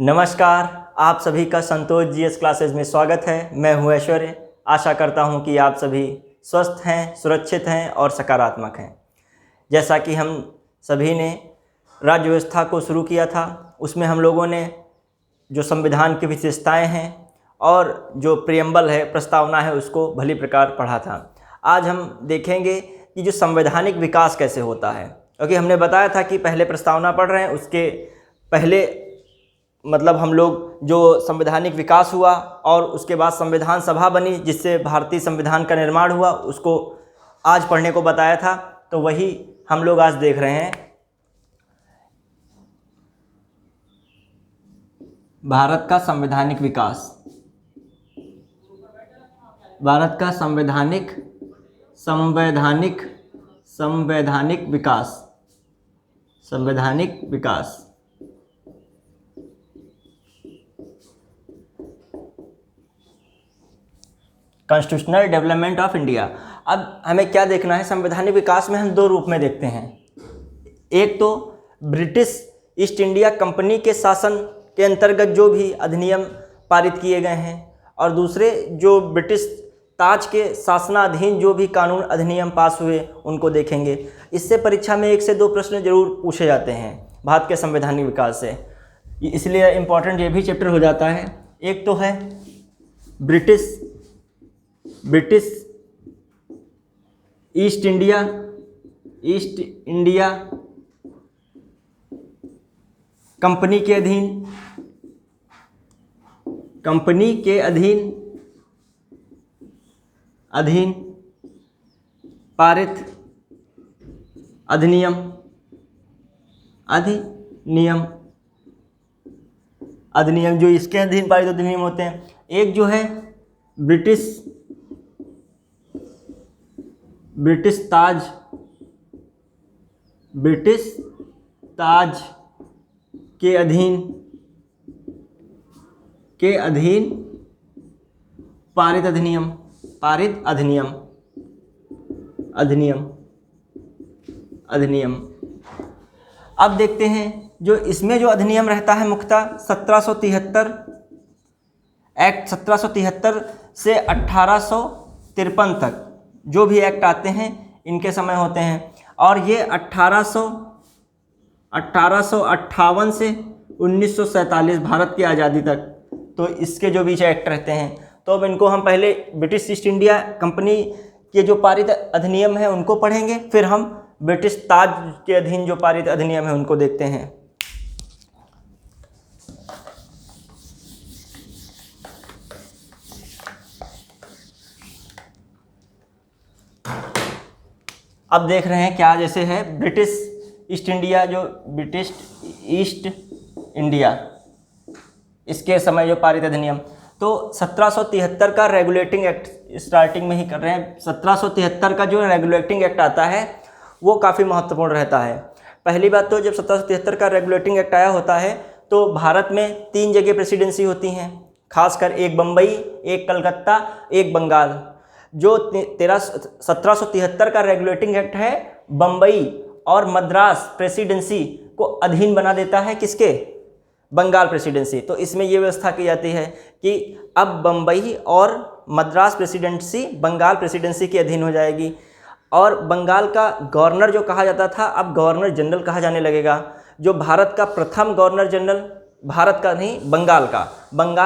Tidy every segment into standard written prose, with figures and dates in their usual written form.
नमस्कार, आप सभी का संतोष जीएस क्लासेस में स्वागत है। मैं हूं ऐश्वर्य। आशा करता हूं कि आप सभी स्वस्थ हैं, सुरक्षित हैं और सकारात्मक हैं। जैसा कि हम सभी ने राज्य व्यवस्था को शुरू किया था, उसमें हम लोगों ने जो संविधान की विशेषताएं हैं और जो प्रियम्बल है, प्रस्तावना है, उसको भली प्रकार पढ़ा था। आज हम देखेंगे कि जो संवैधानिक विकास कैसे होता है, क्योंकि हमने बताया था कि पहले प्रस्तावना पढ़ रहे हैं, उसके पहले मतलब हम लोग जो संवैधानिक विकास हुआ और उसके बाद संविधान सभा बनी जिससे भारतीय संविधान का निर्माण हुआ, उसको आज पढ़ने को बताया था। तो वही हम लोग आज देख रहे हैं। भारत का संवैधानिक विकास, भारत का संवैधानिक विकास, संवैधानिक विकास। Constitutional development of India. अब हमें क्या देखना है, संवैधानिक विकास में हम दो रूप में देखते हैं। एक तो ब्रिटिश ईस्ट इंडिया कंपनी के शासन के अंतर्गत जो भी अधिनियम पारित किए गए हैं, और दूसरे जो ब्रिटिश ताज के शासनाधीन जो भी कानून अधिनियम पास हुए उनको देखेंगे। इससे परीक्षा में 1 से 2 प्रश्न जरूर पूछे जाते हैं भारत के संवैधानिक विकास से, इसलिए इम्पोर्टेंट ये भी चैप्टर हो जाता है। एक तो है ब्रिटिश ईस्ट इंडिया कंपनी के अधीन पारित अधिनियम जो इसके अधीन पारित अधिनियम होते हैं। एक जो है ब्रिटिश ताज के अधीन पारित अधिनियम। अब देखते हैं जो इसमें जो अधिनियम रहता है मुख्यतः 1773 एक्ट 1773 से 1853 तक जो भी एक्ट आते हैं इनके समय होते हैं, और ये 1858 से 1947 भारत की आज़ादी तक, तो इसके जो बीच एक्ट रहते हैं। तो अब इनको हम पहले ब्रिटिश ईस्ट इंडिया कंपनी के जो पारित अधिनियम है उनको पढ़ेंगे, फिर हम ब्रिटिश ताज के अधीन जो पारित अधिनियम है उनको देखते हैं। अब देख रहे हैं क्या जैसे है ब्रिटिश ईस्ट इंडिया इसके समय जो पारित अधिनियम, तो 1773 का रेगुलेटिंग एक्ट स्टार्टिंग में ही कर रहे हैं। 1773 का जो रेगुलेटिंग एक्ट आता है वो काफ़ी महत्वपूर्ण रहता है। पहली बात तो जब 1773 का रेगुलेटिंग एक्ट आया होता है तो भारत में 3 जगह प्रेसिडेंसी होती हैं, खासकर एक बम्बई, एक कलकत्ता, एक बंगाल। जो 1773 का रेगुलेटिंग एक्ट है बम्बई और मद्रास प्रेसिडेंसी को अधीन बना देता है, किसके? बंगाल प्रेसिडेंसी। तो इसमें ये व्यवस्था की जाती है कि अब बम्बई और मद्रास प्रेसिडेंसी बंगाल प्रेसिडेंसी के अधीन हो जाएगी, और बंगाल का गवर्नर जो कहा जाता था अब गवर्नर जनरल कहा जाने लगेगा। जो भारत का प्रथम गवर्नर जनरल, भारत का नहीं बंगाल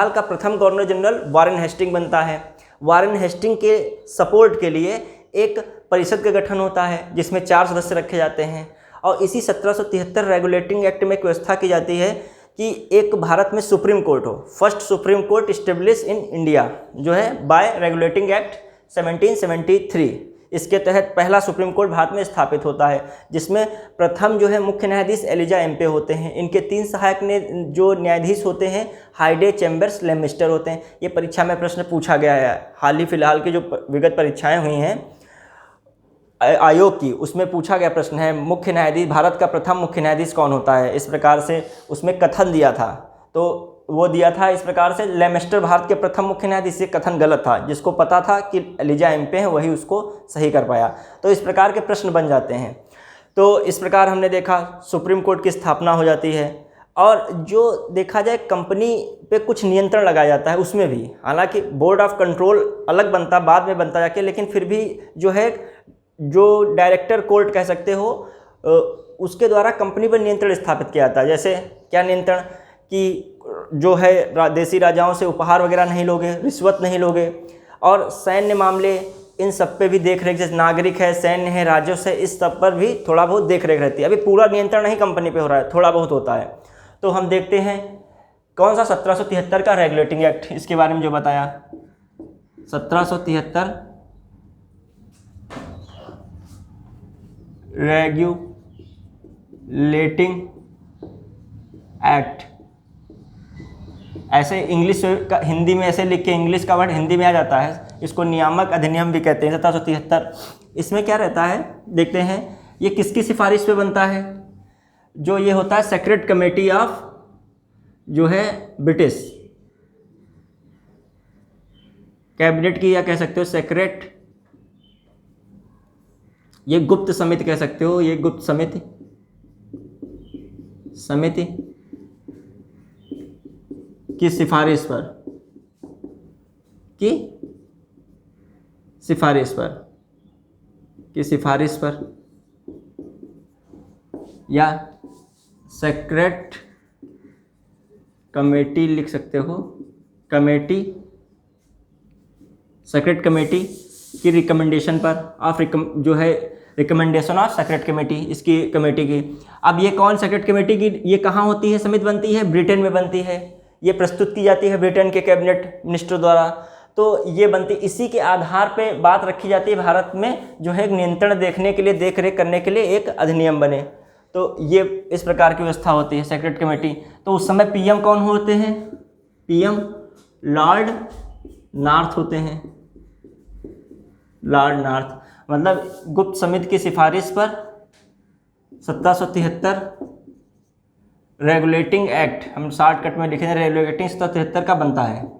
का प्रथम गवर्नर जनरल वारेन हेस्टिंग बनता है। वारेन हेस्टिंग के सपोर्ट के लिए एक परिषद का गठन होता है जिसमें 4 सदस्य रखे जाते हैं, और इसी 1773 रेगुलेटिंग एक्ट में एक व्यवस्था की जाती है कि एक भारत में सुप्रीम कोर्ट हो। First supreme court establish in India जो है बाय रेगुलेटिंग एक्ट 1773। इसके तहत पहला सुप्रीम कोर्ट भारत में स्थापित होता है, जिसमें प्रथम जो है मुख्य न्यायाधीश एलिजा एम्पे होते हैं। इनके 3 सहायक ने जो न्यायाधीश होते हैं हाइडे, चैम्बर्स, लेमिस्टर होते हैं। ये परीक्षा में प्रश्न पूछा गया है। हाल ही फिलहाल की जो विगत परीक्षाएं हुई हैं आयोग की, उसमें पूछा गया प्रश्न है मुख्य न्यायाधीश, भारत का प्रथम मुख्य न्यायाधीश कौन होता है। इस प्रकार से उसमें कथन दिया था, तो वो दिया था इस प्रकार से, लेमेस्टर भारत के प्रथम मुख्य न्यायाधीश। से कथन गलत था, जिसको पता था कि एलिजा एम्पे हैं वही उसको सही कर पाया। तो इस प्रकार के प्रश्न बन जाते हैं। तो इस प्रकार हमने देखा सुप्रीम कोर्ट की स्थापना हो जाती है। और जो देखा जाए कंपनी पे कुछ नियंत्रण लगाया जाता है उसमें भी, हालांकि बोर्ड ऑफ कंट्रोल अलग बनता, बाद में बनता जाके, लेकिन फिर भी जो है जो डायरेक्टर कोर्ट कह सकते हो उसके द्वारा कंपनी पर नियंत्रण स्थापित किया जाता है। जैसे क्या नियंत्रण कि जो है देसी राजाओं से उपहार वगैरह नहीं लोगे, रिश्वत नहीं लोगे, और सैन्य मामले इन सब पे भी देख रेख, जैसे नागरिक है, सैन्य है, राजस्व है, इस सब पर भी थोड़ा बहुत देख रेख रहती है। अभी पूरा नियंत्रण नहीं कंपनी पे हो रहा है, थोड़ा बहुत होता है। तो हम देखते हैं कौन सा 1773 का रेगुलेटिंग एक्ट, इसके बारे में जो बताया 1773 रेगुलेटिंग एक्ट। ऐसे इंग्लिश का हिंदी में ऐसे लिख के इंग्लिश का वर्ड हिंदी में आ जाता है, इसको नियामक अधिनियम भी कहते हैं 1773। इसमें क्या रहता है देखते हैं, ये किसकी सिफारिश पे बनता है? जो ये होता है सेक्रेट कमेटी ऑफ जो है ब्रिटिश कैबिनेट की, या कह सकते हो सेक्रेट, ये गुप्त समिति कह सकते हो, ये गुप्त समिति की सिफारिश पर या सेक्रेट कमेटी लिख सकते हो, सेक्रेट कमेटी की रिकमेंडेशन पर जो है रिकमेंडेशन ऑफ सेक्रेट कमेटी, इसकी कमेटी की। अब ये कौन सेक्रेट कमेटी की, ये कहाँ होती है, समिति बनती है? ब्रिटेन में बनती है। ये प्रस्तुत की जाती है ब्रिटेन के कैबिनेट मिनिस्टर द्वारा। तो ये बनती, इसी के आधार पे बात रखी जाती है भारत में जो है नियंत्रण देखने के लिए, देख रेख करने के लिए एक अधिनियम बने। तो ये इस प्रकार की व्यवस्था होती है सेक्रेट कमेटी। तो उस समय पीएम कौन होते हैं? पीएम लॉर्ड नॉर्थ होते हैं, लॉर्ड नॉर्थ। मतलब गुप्त समिति की सिफारिश पर 1773 रेगुलेटिंग एक्ट, हम शॉर्टकट में लिखेंगे रेगुलेटिंग 1773 का बनता है।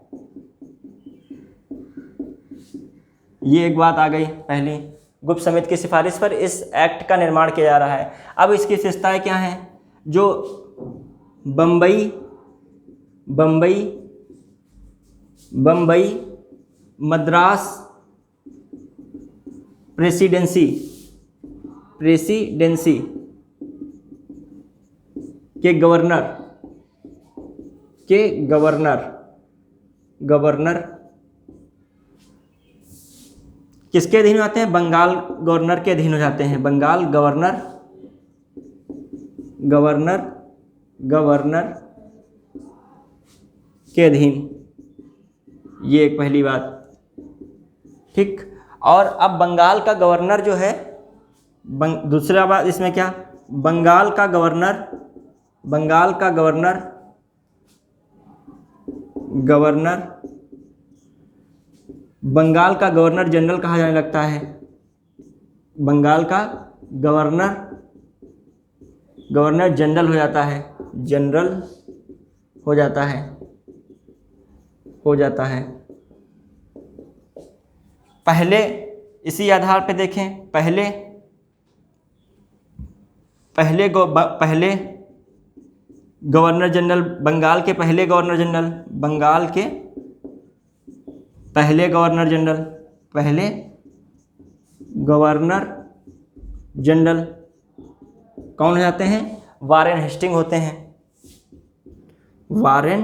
ये एक बात आ गई पहली, गुप्त समिति की सिफारिश पर इस एक्ट का निर्माण किया जा रहा है। अब इसकी विशेषताएं क्या हैं? जो बम्बई मद्रास प्रेसिडेंसी के गवर्नर किसके अधीन आते हैं? बंगाल गवर्नर के अधीन हो जाते हैं। बंगाल गवर्नर के अधीन, ये एक पहली बात, ठीक। और अब बंगाल का गवर्नर जो है, दूसरा बात इसमें क्या, बंगाल का गवर्नर बंगाल का गवर्नर जनरल कहा जाने लगता है। बंगाल का गवर्नर जनरल हो जाता है। पहले इसी आधार पे देखें, पहले गवर्नर जनरल, बंगाल के पहले गवर्नर जनरल कौन हो जाते हैं? वारेन हेस्टिंग होते हैं। वारेन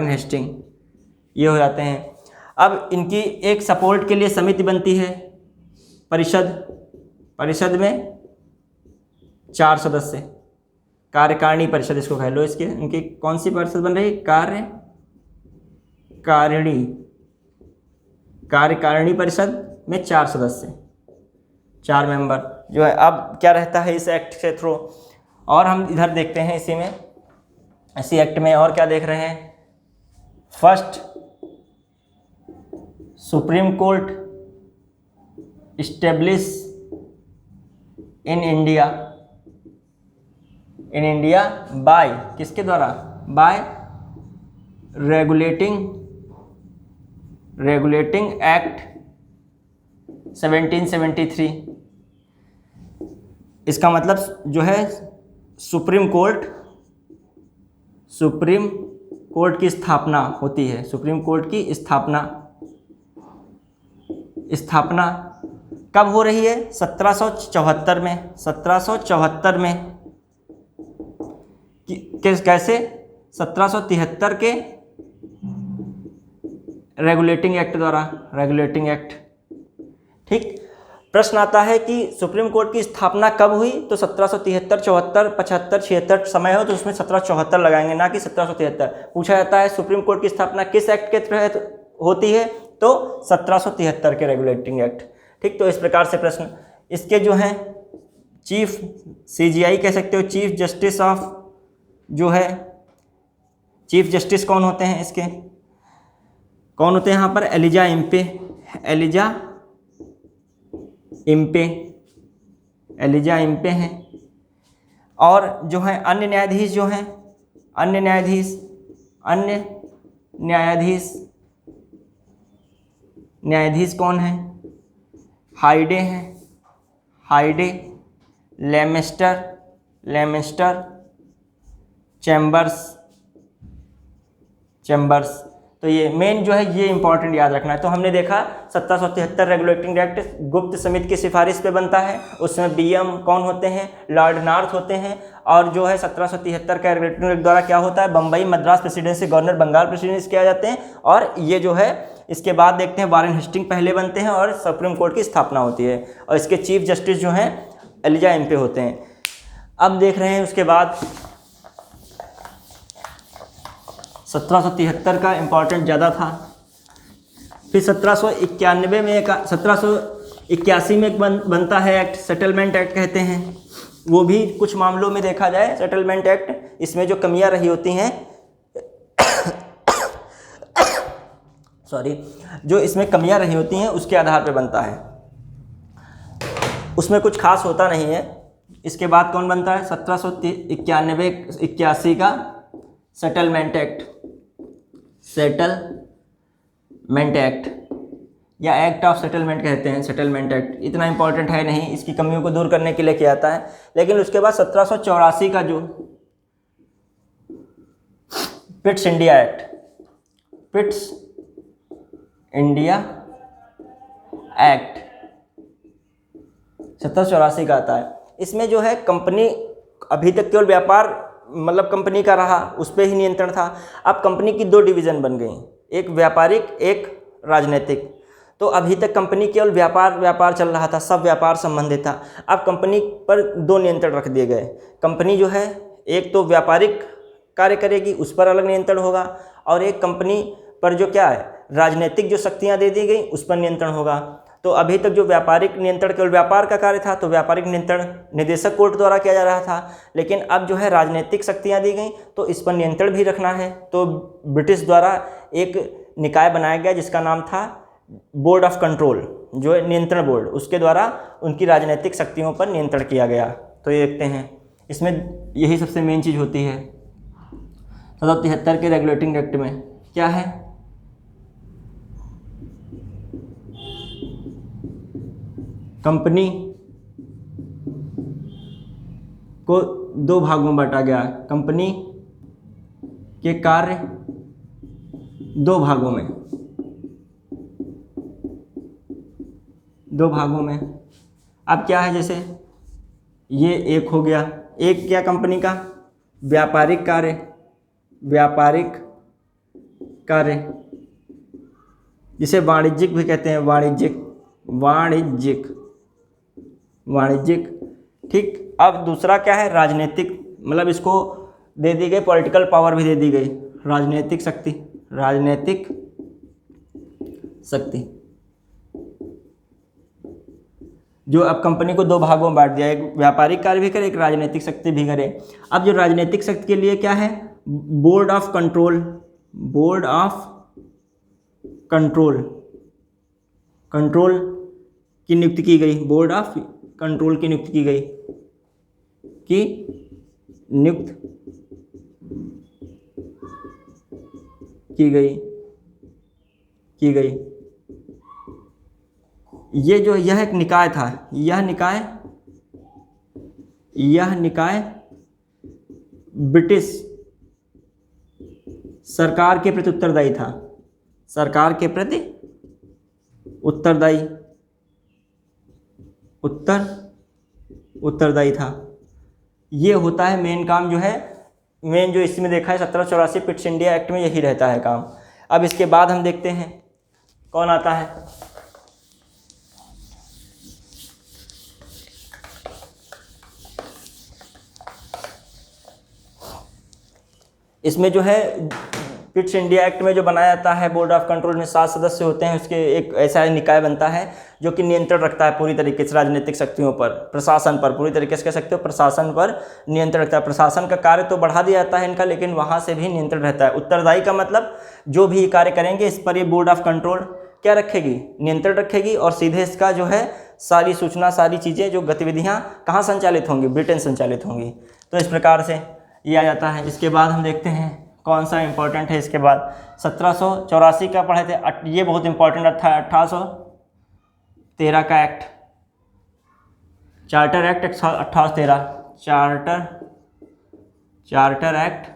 हेस्टिंग ये हो जाते हैं। अब इनकी एक सपोर्ट के लिए समिति बनती है, परिषद में 4 सदस्य, कार्यकारिणी परिषद इसको कह लो। इसके इनकी कौन सी परिषद बन रही? कार्यकारिणी परिषद में 4 सदस्य, 4 मेंबर जो है। अब क्या रहता है इस एक्ट के थ्रू, और हम इधर देखते हैं इसी एक्ट में और क्या देख रहे हैं। First, supreme court establish in India by, किसके द्वारा? Bye regulating act 1773। इसका मतलब जो है सुप्रीम कोर्ट की स्थापना होती है। सुप्रीम कोर्ट की स्थापना कब हो रही है? 1774 में। 1774 में कैसे? 1773 के रेगुलेटिंग एक्ट द्वारा, रेगुलेटिंग एक्ट। ठीक। प्रश्न आता है कि सुप्रीम कोर्ट की स्थापना कब हुई? तो 1773, 74, 75, 76 समय हो तो उसमें 1774 लगाएंगे, ना कि 1773। पूछा जाता है सुप्रीम कोर्ट की स्थापना किस एक्ट के तहत होती है? तो 1773 के रेगुलेटिंग एक्ट। ठीक। तो इस प्रकार से प्रश्न इसके जो हैं चीफ CGI कह सकते हो, चीफ जस्टिस ऑफ जो है, चीफ जस्टिस कौन होते हैं इसके? कौन होते हैं यहाँ पर? एलिजा इम्पे हैं। और जो है अन्य न्यायाधीश जो हैं, अन्य न्यायाधीश कौन हैं? हाइडे हैं, लेमेस्टर, चैम्बर्स। तो ये मेन जो है ये इंपॉर्टेंट याद रखना है। तो हमने देखा 1773 रेगुलेटिंग एक्ट गुप्त समिति की सिफारिश पे बनता है। उसमें BM कौन होते हैं? लॉर्ड नॉर्थ होते हैं। और जो है 1773 का रेगुलेटिंग एक्ट द्वारा क्या होता है? Bombay Madras presidency, governor Bengal presidency किया जाते हैं। और ये जो है इसके बाद देखते हैं वारेन हेस्टिंग पहले बनते हैं और सुप्रीम कोर्ट की स्थापना होती है। और इसके चीफ जस्टिस जो हैं एलिजा इम्पे होते हैं। अब देख रहे हैं उसके बाद 1773 का इम्पॉर्टेंट ज़्यादा था। फिर 1781 में 1781 में एक बनता है एक्ट, सेटलमेंट एक्ट कहते हैं। वो भी कुछ मामलों में देखा जाए सेटलमेंट एक्ट, इसमें जो कमियां रही होती हैं जो इसमें कमियां रही होती हैं उसके आधार पर बनता है। उसमें कुछ खास होता नहीं है। इसके बाद कौन बनता है? 1791-81 का सेटलमेंट एक्ट या एक्ट ऑफ सेटलमेंट कहते हैं। सेटलमेंट एक्ट इतना इंपॉर्टेंट है नहीं, इसकी कमियों को दूर करने के लिए किया जाता है। लेकिन उसके बाद 1784 का जो पिट्स इंडिया एक्ट एक्ट 1784 का आता है। इसमें जो है कंपनी अभी तक केवल व्यापार मतलब कंपनी का रहा, उस पर ही नियंत्रण था। अब कंपनी की 2 डिवीज़न बन गई, एक व्यापारिक, एक राजनीतिक। तो अभी तक कंपनी केवल व्यापार चल रहा था, सब व्यापार संबंधित था। अब कंपनी पर 2 नियंत्रण रख दिए गए। कंपनी जो है एक तो व्यापारिक कार्य करेगी, उस पर अलग नियंत्रण होगा, और एक कंपनी पर जो क्या है राजनीतिक जो शक्तियाँ दे दी गई उस पर नियंत्रण होगा। तो अभी तक जो व्यापारिक नियंत्रण केवल व्यापार का कार्य था, तो व्यापारिक नियंत्रण निदेशक कोर्ट द्वारा किया जा रहा था। लेकिन अब जो है राजनीतिक शक्तियां दी गई तो इस पर नियंत्रण भी रखना है। तो ब्रिटिश द्वारा एक निकाय बनाया गया जिसका नाम था बोर्ड ऑफ कंट्रोल, जो है नियंत्रण बोर्ड, उसके द्वारा उनकी राजनीतिक शक्तियों पर नियंत्रण किया गया। तो ये देखते हैं इसमें यही सबसे मेन चीज़ होती है। 1773 के रेगुलेटिंग एक्ट में क्या है? कंपनी को 2 भागों में बांटा गया। कंपनी के कार्य 2 भागों में। अब क्या है, जैसे ये एक हो गया, एक क्या कंपनी का व्यापारिक कार्य जिसे वाणिज्यिक भी कहते हैं, वाणिज्यिक। ठीक। अब दूसरा क्या है? राजनीतिक, मतलब इसको दे दी गई पॉलिटिकल पावर भी दे दी गई, राजनीतिक शक्ति जो अब कंपनी को 2 भागों में बांट दिया, एक व्यापारिक कार्य भी करे, एक राजनीतिक शक्ति भी करे। अब जो राजनीतिक शक्ति के लिए क्या है? बोर्ड ऑफ कंट्रोल की नियुक्ति की गई। बोर्ड ऑफ कंट्रोल की नियुक्ति की गई। ये जो यह एक निकाय था, यह निकाय यह निकाय ब्रिटिश सरकार के प्रति उत्तरदायी था, सरकार के प्रति उत्तरदायी था। ये होता है मेन काम, जो है मेन जो इसमें देखा है 1784 पिट्स इंडिया एक्ट में यही रहता है काम। अब इसके बाद हम देखते हैं कौन आता है। इसमें जो है पिट्स इंडिया एक्ट में जो बनाया जाता है, बोर्ड ऑफ कंट्रोल में 7 सदस्य होते हैं, उसके एक ऐसा निकाय बनता है जो कि नियंत्रण रखता है पूरी तरीके से राजनीतिक शक्तियों पर, प्रशासन पर, पूरी तरीके से कह सकते हो प्रशासन पर नियंत्रण रखता है। प्रशासन का कार्य तो बढ़ा दिया जाता है इनका, लेकिन वहाँ से भी नियंत्रण रहता है। उत्तरदायी का मतलब जो भी कार्य करेंगे इस पर ये बोर्ड ऑफ कंट्रोल क्या रखेगी, नियंत्रण रखेगी, और सीधे इसका जो है सारी सूचना, सारी चीज़ें, जो गतिविधियाँ कहाँ संचालित होंगी, ब्रिटेन संचालित होंगी। तो इस प्रकार से ये आ जाता है। इसके बाद हम देखते हैं कौन सा इंपॉर्टेंट है। इसके बाद 1784 का पढ़े थे, ये बहुत इंपॉर्टेंट था। 1813 का act, charter act 1813, charter act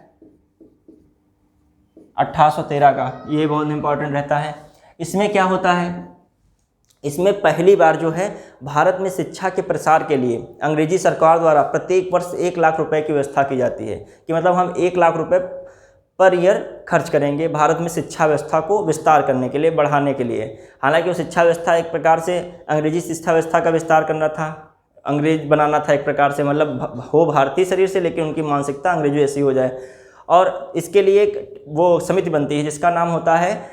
1813 का, ये बहुत इंपॉर्टेंट रहता है। इसमें क्या होता है, इसमें पहली बार जो है भारत में शिक्षा के प्रसार के लिए अंग्रेजी सरकार द्वारा प्रत्येक वर्ष 1 लाख रुपए की व्यवस्था की जाती है, कि मतलब हम 1 लाख रुपए पर ईयर खर्च करेंगे भारत में शिक्षा व्यवस्था को विस्तार करने के लिए, बढ़ाने के लिए। हालांकि वो शिक्षा व्यवस्था एक प्रकार से अंग्रेजी शिक्षा व्यवस्था का विस्तार करना था, अंग्रेज बनाना था एक प्रकार से, मतलब हो भारतीय शरीर से लेकिन उनकी मानसिकता अंग्रेजी ऐसी हो जाए। और इसके लिए एक वो समिति बनती है जिसका नाम होता है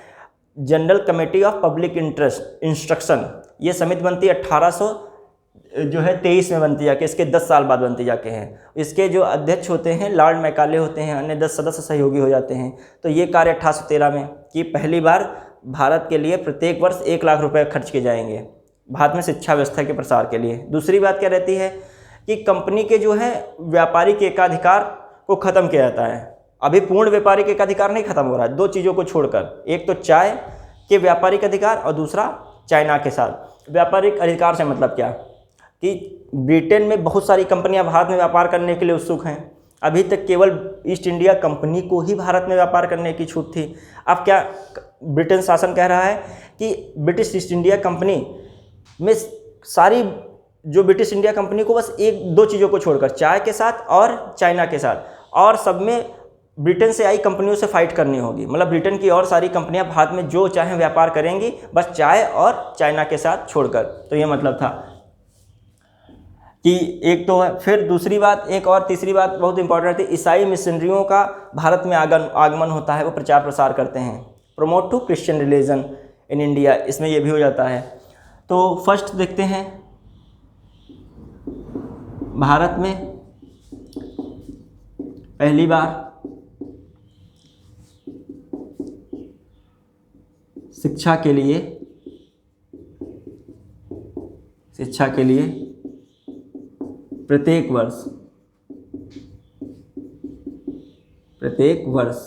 general committee of public instruction. ये समिति बनती है 1823 में बनती जाके, इसके 10 साल बाद बनती जाके हैं। इसके जो अध्यक्ष होते हैं लॉर्ड मैकाले होते हैं, अन्य 10 सदस्य सहयोगी हो जाते हैं। तो ये कार्य 1813 में कि पहली बार भारत के लिए प्रत्येक वर्ष 1 लाख रुपए खर्च किए जाएंगे भारत में शिक्षा व्यवस्था के प्रसार के लिए। दूसरी बात क्या रहती है कि कंपनी के जो है व्यापारिक एकाधिकार को ख़त्म किया जाता है। अभी पूर्ण व्यापारिक एकाधिकार नहीं खत्म हो रहा है, 2 चीज़ों को छोड़कर, एक तो चाय के व्यापारिक अधिकार और दूसरा चाइना के साथ। व्यापारिक अधिकार से मतलब क्या कि ब्रिटेन में बहुत सारी कंपनियां भारत में व्यापार करने के लिए उत्सुक हैं। अभी तक केवल ईस्ट इंडिया कंपनी को ही भारत में व्यापार करने की छूट थी। अब क्या ब्रिटेन शासन कह रहा है कि ब्रिटिश ईस्ट इंडिया कंपनी में सारी, जो ब्रिटिश इंडिया कंपनी को बस 1-2 चीज़ों को छोड़कर, चाय के साथ और चाइना के साथ, और सब में ब्रिटेन से आई कंपनियों से फाइट करनी होगी। मतलब ब्रिटेन की और सारी कंपनियां भारत में जो चाहे व्यापार करेंगी, बस चाय और चाइना के साथ छोड़कर। तो ये मतलब था कि एक तो है। फिर दूसरी बात, एक और तीसरी बात बहुत इंपॉर्टेंट थी, ईसाई मिशनरियों का भारत में आगमन होता है, वो प्रचार प्रसार करते हैं। Promote to Christian religion in India, इसमें ये भी हो जाता है। तो फर्स्ट देखते हैं, भारत में पहली बार शिक्षा के लिए प्रत्येक वर्ष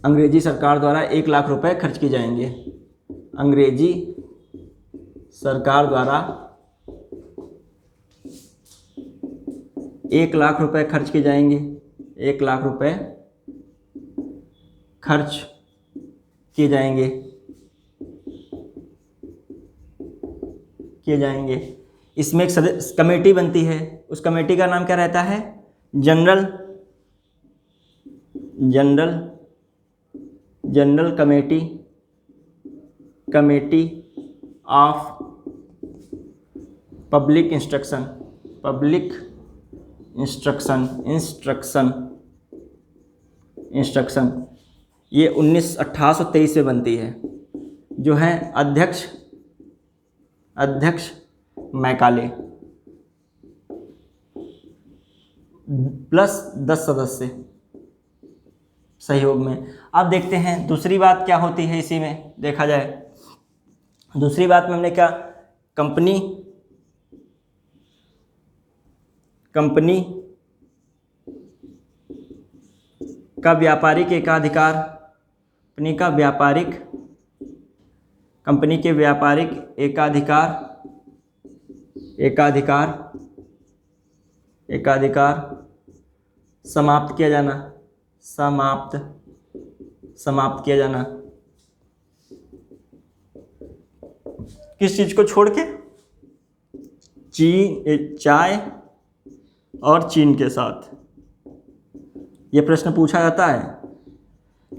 अंग्रेजी सरकार द्वारा 1 लाख रुपए खर्च किए जाएंगे। अंग्रेजी सरकार द्वारा 1 लाख रुपए खर्च किए जाएंगे, 1 लाख रुपए खर्च किए जाएंगे। इसमें एक कमेटी बनती है, उस कमेटी का नाम क्या रहता है, general committee of public instruction. ये 1823 में बनती है, जो है अध्यक्ष मैकाले प्लस 10 सदस्य सहयोग में। अब देखते हैं दूसरी बात क्या होती है। इसी में देखा जाए, दूसरी बात में हमने क्या, कंपनी का व्यापारिक एकाधिकार, कंपनी के व्यापारिक एकाधिकार एकाधिकार समाप्त किया जाना, समाप्त किया जाना। किस चीज को छोड़ के? चाय और चीन के साथ। ये प्रश्न पूछा जाता है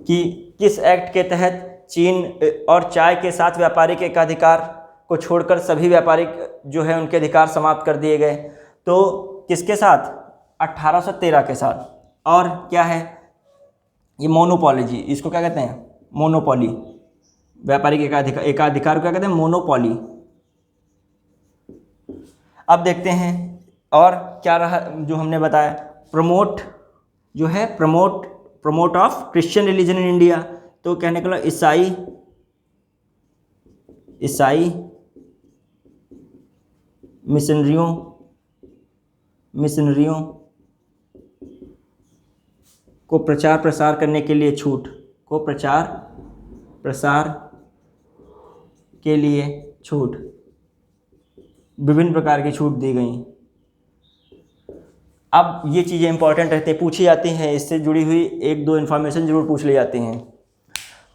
कि किस एक्ट के तहत चीन और चाय के साथ व्यापारिक एकाधिकार को छोड़कर सभी व्यापारिक जो है उनके अधिकार समाप्त कर दिए गए। तो किसके साथ? 1813 के साथ। और क्या है ये? मोनोपोली जी, इसको क्या कहते हैं? मोनोपोली। व्यापारिक एकाधिकार को क्या कहते हैं? मोनोपोली। अब देखते हैं और क्या रहा जो हमने बताया, प्रमोट जो है, promote of Christian religion in India. तो कहने के लिए ईसाई मिशनरियों को प्रचार प्रसार करने के लिए छूट, को प्रचार प्रसार के लिए छूट, विभिन्न प्रकार की छूट दी गई। अब ये चीज़ें इंपॉर्टेंट रहती हैं, पूछी जाती हैं, इससे जुड़ी हुई एक दो इन्फॉर्मेशन जरूर पूछ ली जाती हैं।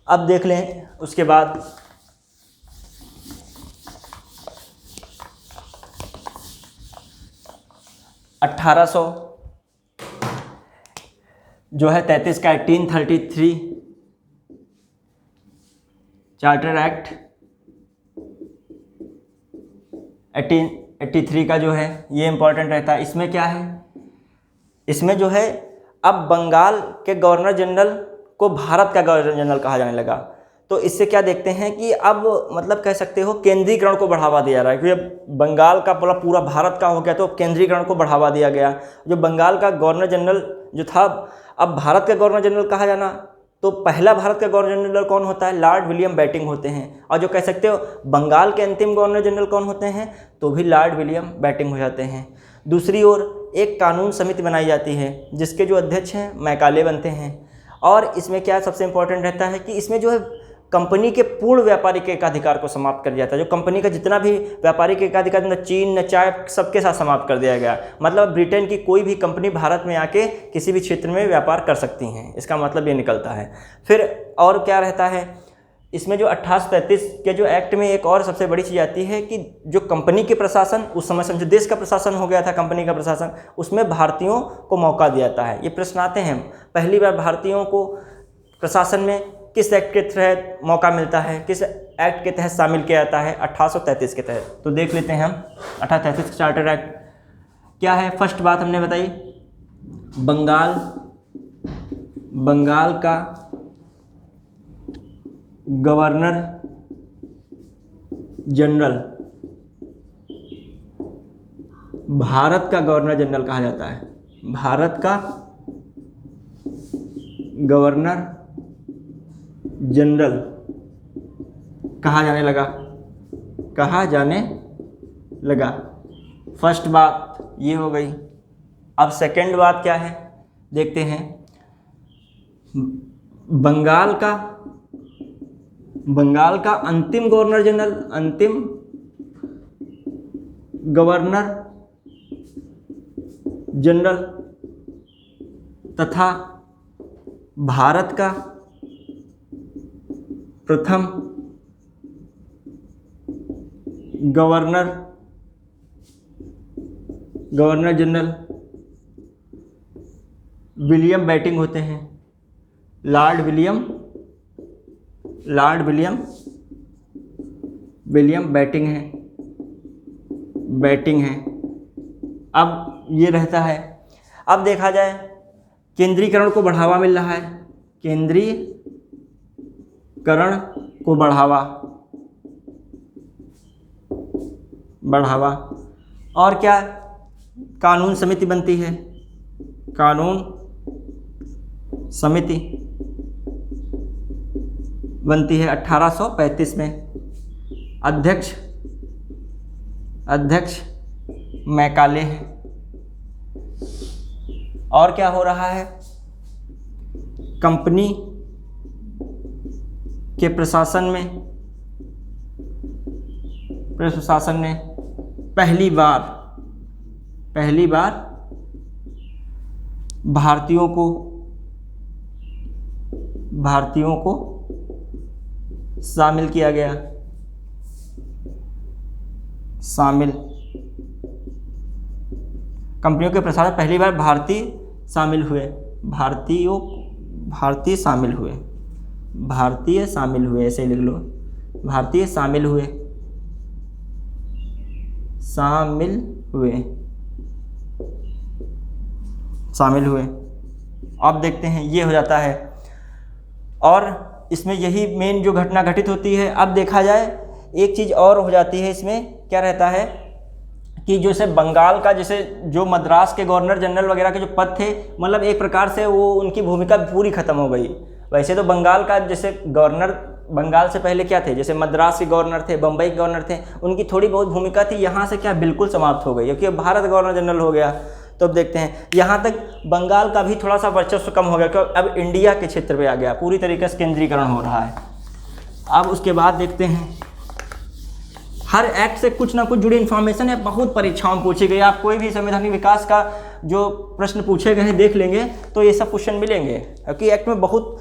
अब देख लें उसके बाद 1800 जो है 33 का 1833 चार्टर एक्ट 1883 का जो है ये इंपॉर्टेंट रहता है। इसमें क्या है? इसमें जो है अब बंगाल के गवर्नर जनरल को भारत का गवर्नर जनरल कहा जाने लगा। तो इससे क्या देखते हैं कि अब मतलब कह सकते हो केंद्रीकरण को बढ़ावा दिया जा रहा है, क्योंकि अब बंगाल का पूरा भारत का हो गया तो केंद्रीकरण को बढ़ावा दिया गया। जो बंगाल का गवर्नर जनरल जो था अब भारत का गवर्नर जनरल कहा जाना, तो पहला भारत का गवर्नर जनरल कौन होता है? लॉर्ड विलियम बेटिंग होते हैं। और जो कह सकते हो बंगाल के अंतिम गवर्नर जनरल कौन होते हैं? तो भी लॉर्ड विलियम बेटिंग हो जाते हैं। दूसरी ओर एक कानून समिति बनाई जाती है जिसके जो अध्यक्ष हैं मैकाले बनते हैं। और इसमें क्या सबसे इंपॉर्टेंट रहता है कि इसमें जो है कंपनी के पूर्ण व्यापारिक एकाधिकार को समाप्त कर दिया जाता है। जो कंपनी का जितना भी व्यापारिक एकाधिकार न चीन न चाय सबके साथ समाप्त कर दिया गया। मतलब ब्रिटेन की कोई भी कंपनी भारत में आके किसी भी क्षेत्र में व्यापार कर सकती हैं, इसका मतलब ये निकलता है। फिर और क्या रहता है इसमें जो 1833 के जो एक्ट में एक और सबसे बड़ी चीज़ आती है कि जो कंपनी के प्रशासन, उस समय समझो देश का प्रशासन हो गया था कंपनी का प्रशासन, उसमें भारतीयों को मौका दिया जाता है। ये प्रश्न आते हैं पहली बार भारतीयों को प्रशासन में किस एक्ट के तहत मौका मिलता है, किस एक्ट के तहत शामिल किया जाता है? 1833 के तहत। तो देख लेते हैं हम 1833 चार्टर एक्ट क्या है। फर्स्ट बात हमने बताई, बंगाल का गवर्नर जनरल भारत का गवर्नर जनरल कहा जाता है। भारत का गवर्नर जनरल कहा जाने लगा। फर्स्ट बात ये हो गई। अब सेकंड बात क्या है देखते हैं। बंगाल का अंतिम गवर्नर जनरल तथा भारत का प्रथम गवर्नर जनरल विलियम बेटिंग होते हैं। लॉर्ड विलियम बेटिंग है। अब ये रहता है। अब देखा जाए केंद्रीकरण को बढ़ावा मिल रहा है, केंद्रीकरण को बढ़ावा और क्या? कानून समिति बनती है। कानून समिति बनती है 1835 में। अध्यक्ष मैकाले हैं। और क्या हो रहा है? कंपनी के प्रशासन में पहली बार भारतीयों को शामिल किया गया। शामिल, कंपनियों के प्रसार में पहली बार भारतीय शामिल हुए। भारतीय शामिल हुए, ऐसे लिख लो, भारतीय शामिल हुए। अब देखते हैं, ये हो जाता है। और इसमें यही मेन जो घटना घटित होती है। अब देखा जाए एक चीज़ और हो जाती है, इसमें क्या रहता है कि जैसे बंगाल का, जैसे जो मद्रास के गवर्नर जनरल वगैरह के जो पद थे, मतलब एक प्रकार से वो उनकी भूमिका पूरी ख़त्म हो गई। वैसे तो बंगाल का जैसे गवर्नर, बंगाल से पहले क्या थे, जैसे मद्रास के गवर्नर थे, बम्बई के गवर्नर थे, उनकी थोड़ी बहुत भूमिका थी। यहाँ से क्या बिल्कुल समाप्त हो गई, क्योंकि भारत गवर्नर जनरल हो गया। तो अब देखते हैं, यहाँ तक बंगाल का भी थोड़ा सा वर्चस्व कम हो गया, क्योंकि अब इंडिया के क्षेत्र पे आ गया, पूरी तरीके से केंद्रीकरण हो रहा है। अब उसके बाद देखते हैं, हर एक्ट से कुछ ना कुछ जुड़ी इन्फॉर्मेशन है, बहुत परीक्षाओं में पूछी गई। आप कोई भी संवैधानिक विकास का जो प्रश्न पूछे गए हैं देख लेंगे तो ये सब क्वेश्चन मिलेंगे, क्योंकि एक्ट में बहुत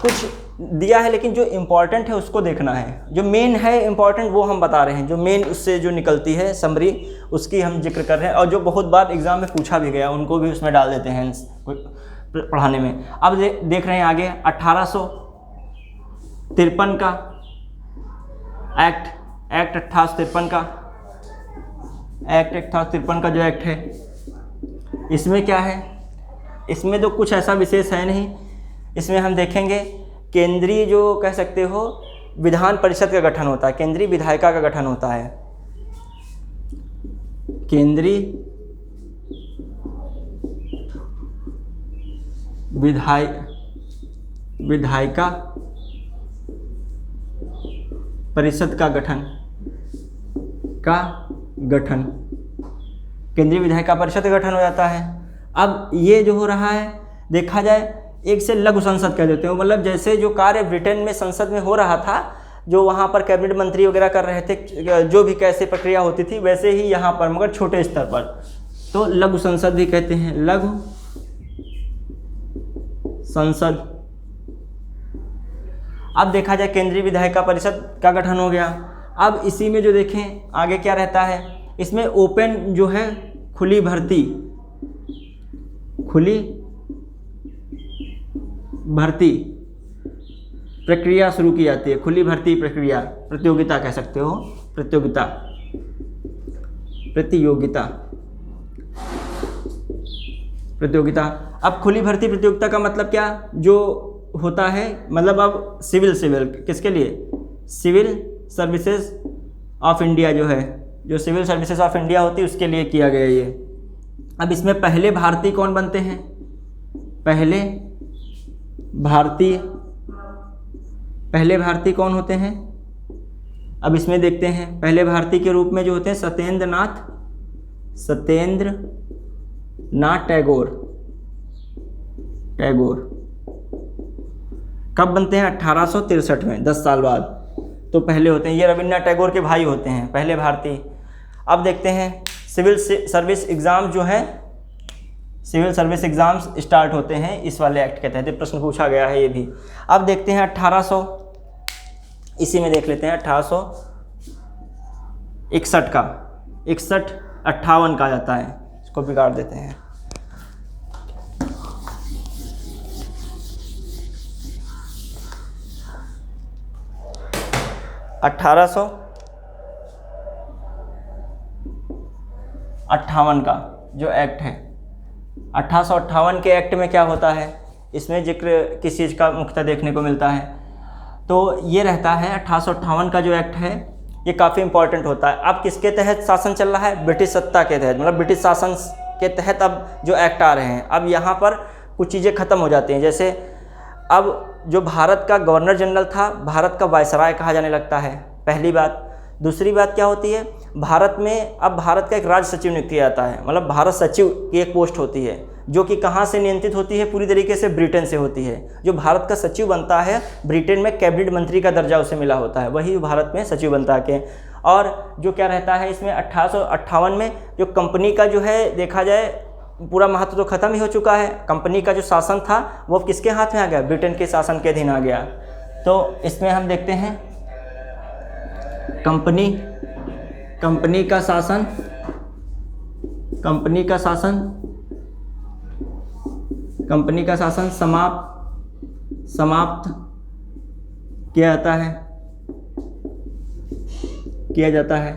कुछ दिया है, लेकिन जो इम्पोर्टेंट है उसको देखना है। जो मेन है इम्पोर्टेंट वो हम बता रहे हैं, जो मेन उससे जो निकलती है समरी, उसकी हम जिक्र कर रहे हैं। और जो बहुत बार एग्जाम में पूछा भी गया उनको भी उसमें डाल देते हैं पढ़ाने में। अब देख रहे हैं आगे 1853 का एक्ट 1853 का जो एक्ट है, इसमें क्या है, इसमें तो कुछ ऐसा विशेष है नहीं। इसमें हम देखेंगे केंद्रीय जो कह सकते हो विधान परिषद का गठन होता है, केंद्रीय विधायिका का गठन होता है। केंद्रीय विधायिका परिषद का गठन केंद्रीय विधायिका परिषद का गठन हो जाता है। अब ये जो हो रहा है, देखा जाए एक से लघु संसद कह देते हो, मतलब जैसे जो कार्य ब्रिटेन में संसद में हो रहा था, जो वहाँ पर कैबिनेट मंत्री वगैरह कर रहे थे, जो भी कैसे प्रक्रिया होती थी, वैसे ही यहाँ पर मगर छोटे स्तर पर, तो लघु संसद भी कहते हैं, लघु संसद। अब देखा जाए केंद्रीय विधायिका परिषद का गठन हो गया। अब इसी में जो देखें आगे क्या रहता है, इसमें ओपन जो है खुली भर्ती प्रक्रिया शुरू की जाती है। खुली भर्ती प्रक्रिया, प्रतियोगिता कह सकते हो, प्रतियोगिता। अब खुली भर्ती प्रतियोगिता का मतलब क्या जो होता है, मतलब अब सिविल किसके लिए, सिविल सर्विसेज ऑफ इंडिया जो है, जो सिविल सर्विसेज ऑफ इंडिया होती है उसके लिए किया गया ये। अब इसमें पहले भारतीय कौन बनते हैं, पहले भारतीय कौन होते हैं। अब इसमें देखते हैं पहले भारतीय के रूप में जो होते हैं सत्येंद्र नाथ टैगोर। कब बनते हैं, 1863 में, 10 साल बाद। तो पहले होते हैं, ये रविन्द्रनाथ टैगोर के भाई होते हैं, पहले भारतीय। अब देखते हैं सिविल सर्विस एग्ज़ाम जो है, सिविल सर्विस एग्ज़ाम्स स्टार्ट होते हैं इस वाले एक्ट के तहत, प्रश्न पूछा गया है ये भी। अब देखते हैं 1800, इसी में देख लेते हैं 1861 का, 61-58 का जाता है, इसको बिगाड़ देते हैं। $1858 का जो एक्ट है, 1858 के एक्ट में क्या होता है, इसमें जिक्र किस चीज़ का मुख्यतः देखने को मिलता है, तो ये रहता है 1858 का जो एक्ट है ये काफ़ी इंपॉर्टेंट होता है। अब किसके तहत शासन चल रहा है, ब्रिटिश सत्ता के तहत, मतलब ब्रिटिश शासन के तहत अब जो एक्ट आ रहे हैं। अब यहाँ पर कुछ चीज़ें ख़त्म हो जाती हैं, जैसे अब जो भारत का गवर्नर जनरल था, भारत का वायसराय कहा जाने लगता है, पहली बात। दूसरी बात क्या होती है, भारत में अब भारत का एक राज्य सचिव नियुक्त किया जाता है, मतलब भारत सचिव की एक पोस्ट होती है, जो कि कहाँ से नियंत्रित होती है, पूरी तरीके से ब्रिटेन से होती है। जो भारत का सचिव बनता है, ब्रिटेन में कैबिनेट मंत्री का दर्जा उसे मिला होता है, वही भारत में सचिव बनता है। और जो क्या रहता है इसमें 1858 में जो कंपनी का जो है देखा जाए, पूरा महत्व तो खत्म ही हो चुका है। कंपनी का जो शासन था वो किसके हाथ में आ गया? ब्रिटेन के शासन के अधीन आ गया। तो इसमें हम देखते हैं कंपनी का शासन समाप्त किया जाता है,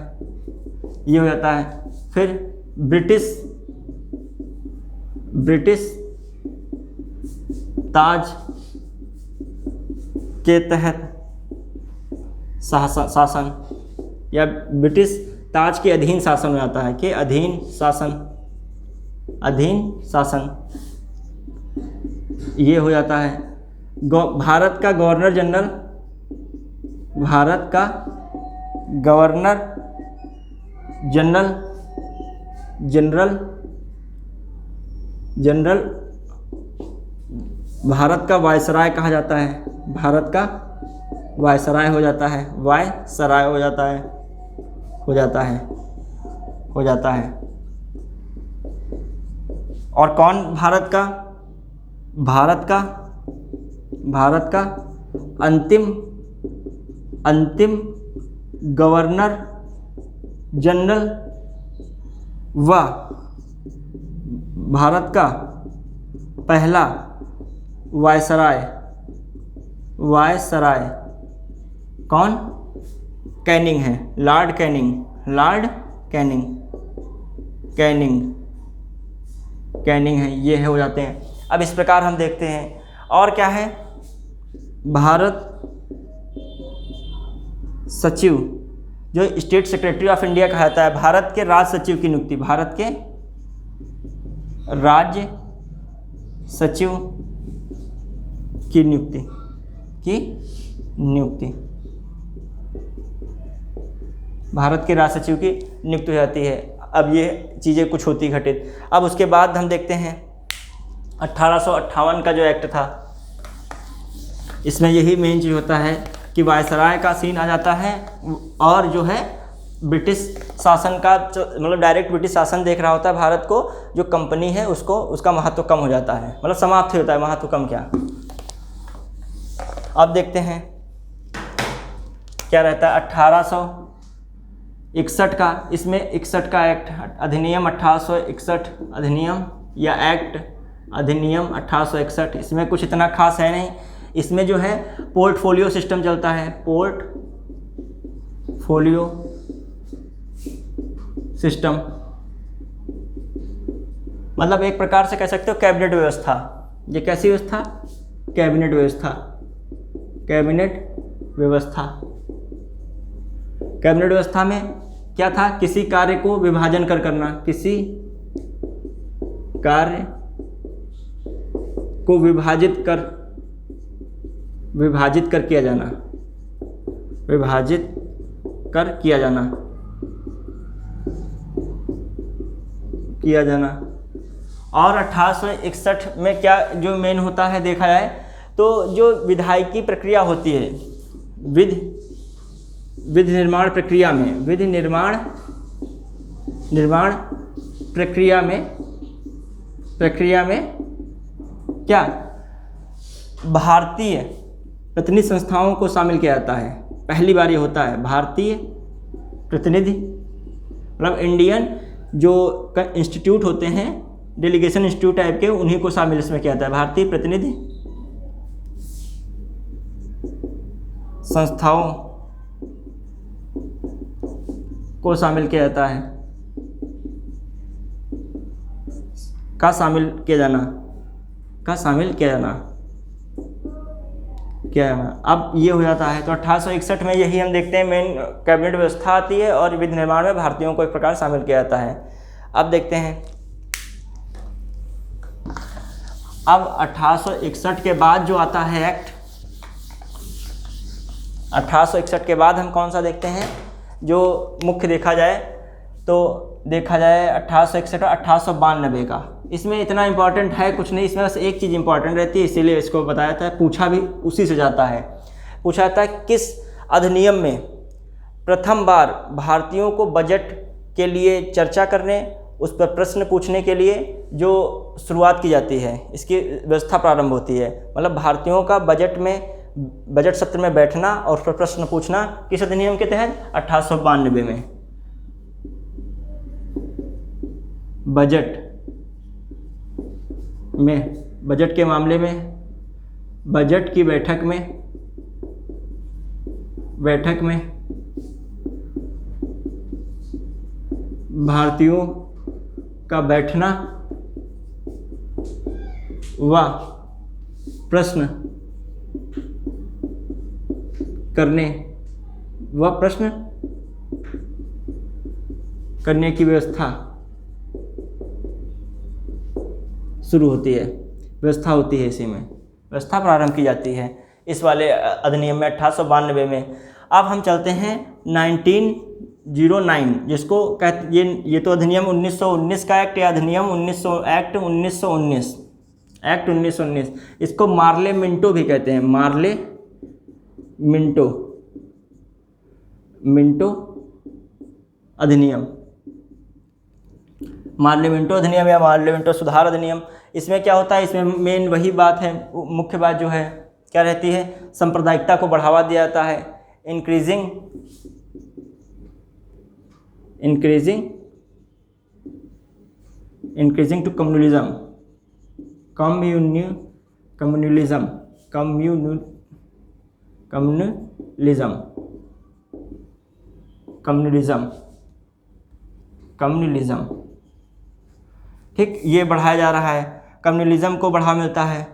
ये हो जाता है। फिर ब्रिटिश ताज के तहत शासन या ब्रिटिश ताज के अधीन शासन हो जाता है, कि अधीन शासन ये हो जाता है। भारत का गवर्नर जनरल भारत का वायसराय कहा जाता है, भारत का वायसराय हो जाता है, हो जाता है। और कौन भारत का अंतिम गवर्नर जनरल व भारत का पहला वायसराय कौन? कैनिंग है, लॉर्ड कैनिंग है, ये हो जाते हैं। अब इस प्रकार हम देखते हैं और क्या है, भारत सचिव जो स्टेट सेक्रेटरी ऑफ इंडिया कहा जाता है, भारत के राज सचिव की नियुक्ति, भारत के राज्य सचिव की नियुक्ति भारत के राज सचिव की नियुक्ति हो जाती है। अब ये चीज़ें कुछ होती घटित। अब उसके बाद हम देखते हैं 1858 का जो एक्ट था, इसमें यही मेन चीज़ होता है कि वायसराय का सीन आ जाता है और जो है ब्रिटिश शासन का मतलब डायरेक्ट ब्रिटिश शासन देख रहा होता है भारत को, जो कंपनी है उसको उसका महत्व कम हो जाता है, मतलब समाप्त हो जाता है, महत्व कम क्या। अब देखते हैं क्या रहता है 1861 का, इसमें 61 का एक्ट अधिनियम 1861 अधिनियम या एक्ट अधिनियम 1861, इसमें कुछ इतना खास है नहीं। इसमें जो है पोर्टफोलियो सिस्टम चलता है, पोर्टफोलियो सिस्टम मतलब एक प्रकार से कह सकते हो कैबिनेट व्यवस्था। ये कैसी व्यवस्था? कैबिनेट व्यवस्था में क्या था? किसी कार्य को विभाजन करना, किसी कार्य को विभाजित कर किया जाना। और 1861 में क्या जो मेन होता है देखा जाए तो जो विधायिकी प्रक्रिया होती है, विधि निर्माण प्रक्रिया में क्या भारतीय प्रतिनिधि संस्थाओं को शामिल किया जाता है। पहली बार ये होता है भारतीय प्रतिनिधि, मतलब इंडियन जो इंस्टीट्यूट होते हैं, डेलीगेशन इंस्टीट्यूट टाइप के, उन्हीं को शामिल इसमें किया जाता है। भारतीय प्रतिनिधि संस्थाओं को शामिल किया जाता है, शामिल किया जाना। अब ये हो जाता है। तो 1861 में यही हम देखते हैं मेन कैबिनेट व्यवस्था आती है और विधि निर्माण में भारतीयों को एक प्रकार शामिल किया जाता है। अब देखते हैं, अब 1861 के बाद जो आता है एक्ट, 1861 के बाद हम कौन सा देखते हैं जो मुख्य देखा जाए तो 1861 और 1892 का। इसमें इतना इंपॉर्टेंट है कुछ नहीं, इसमें बस एक चीज़ इंपॉर्टेंट रहती है, इसीलिए इसको बताया जाता है। पूछा भी उसी से जाता है, पूछा जाता है किस अधिनियम में प्रथम बार भारतीयों को बजट के लिए चर्चा करने उस पर प्रश्न पूछने के लिए जो शुरुआत की जाती है, इसकी व्यवस्था प्रारंभ होती है। मतलब भारतीयों का बजट सत्र में बैठना और उस पर प्रश्न पूछना किस अधिनियम के तहत? 1892 में। बजट के मामले में, बजट की बैठक में भारतीयों का बैठना व प्रश्न करने की व्यवस्था शुरू होती है, व्यवस्था होती है, इसी में व्यवस्था प्रारंभ की जाती है इस वाले अधिनियम में 1892 में। अब हम चलते हैं 1909, जिसको कहते ये तो अधिनियम 1919 का एक्ट या अधिनियम 1919 इसको मार्ले मिंटो भी कहते हैं, मार्ले मिंटो अधिनियम, मार्ले मिंटो अधिनियम या मार्ले मिंटो सुधार अधिनियम। इसमें क्या होता है? इसमें मेन वही बात है, मुख्य बात जो है क्या रहती है? सांप्रदायिकता को बढ़ावा दिया जाता है, इंक्रीजिंग टू कम्युनलिज्म। ठीक, ये बढ़ाया जा रहा है, कम्युनलिज्म को बढ़ावा मिलता है।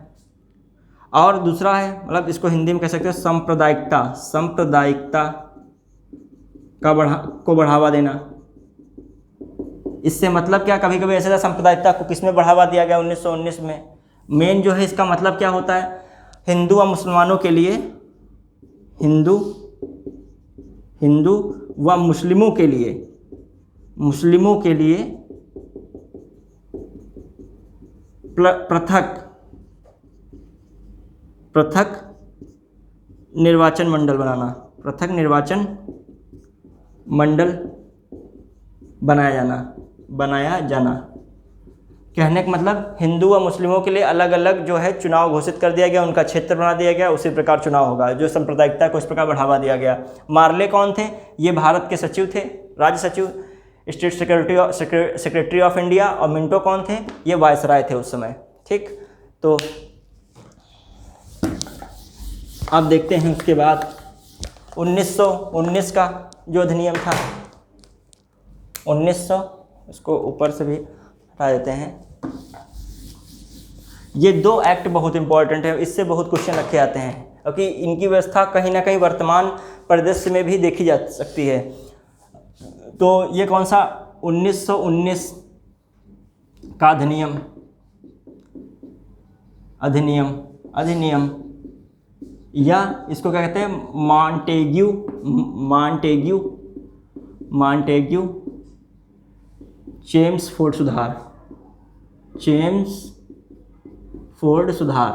और दूसरा है, मतलब इसको हिंदी में कह सकते हैं सांप्रदायिकता को बढ़ावा देना। इससे मतलब क्या, कभी कभी ऐसा था सांप्रदायिकता को किसमें बढ़ावा दिया गया 1919 में। मेन जो है इसका मतलब क्या होता है? हिंदू व मुसलमानों के लिए, हिंदू व मुस्लिमों के लिए पृथक निर्वाचन मंडल बनाया जाना। कहने का मतलब हिंदू व मुस्लिमों के लिए अलग अलग जो है चुनाव घोषित कर दिया गया, उनका क्षेत्र बना दिया गया, उसी प्रकार चुनाव होगा। जो सांप्रदायिकता को इस प्रकार बढ़ावा दिया गया। मार्ले कौन थे? ये भारत के सचिव थे, राज्य सचिव, स्टेट सेक्रेटरी ऑफ इंडिया। और मिंटो कौन थे? ये वायसराय थे उस समय। ठीक, तो अब देखते हैं उसके बाद 1919 का जो अधिनियम था, 1900, इसको ऊपर से भी हटा देते हैं। ये दो एक्ट बहुत इंपॉर्टेंट है, इससे बहुत क्वेश्चन रखे जाते हैं, क्योंकि इनकी व्यवस्था कहीं ना कहीं वर्तमान परिदृश्य में भी देखी जा सकती है। तो ये कौन सा? 1919 का अधिनियम या इसको क्या कहते हैं? मॉन्टेग्यू चेम्सफोर्ड सुधार,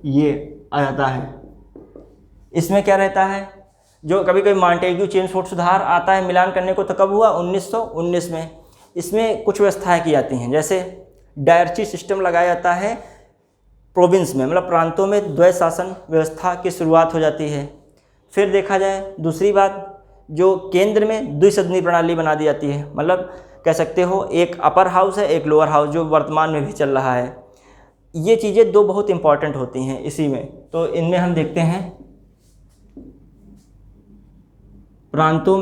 ये आ जाता है। इसमें क्या रहता है? जो कभी कभी मॉन्टेग्यू चेम्सफोर्ड सुधार आता है मिलान करने को, तो कब हुआ? 1919 में। इसमें कुछ व्यवस्थाएं की जाती हैं, जैसे डायरची सिस्टम लगाया जाता है प्रोविंस में, मतलब प्रांतों में द्वैध शासन व्यवस्था की शुरुआत हो जाती है। फिर देखा जाए दूसरी बात, जो केंद्र में द्विसदनी प्रणाली बना दी जाती है, मतलब कह सकते हो एक अपर हाउस है, एक लोअर हाउस, जो वर्तमान में भी चल रहा है। ये चीज़ें दो बहुत इंपॉर्टेंट होती हैं इसी में। तो इनमें हम देखते हैं प्रांतों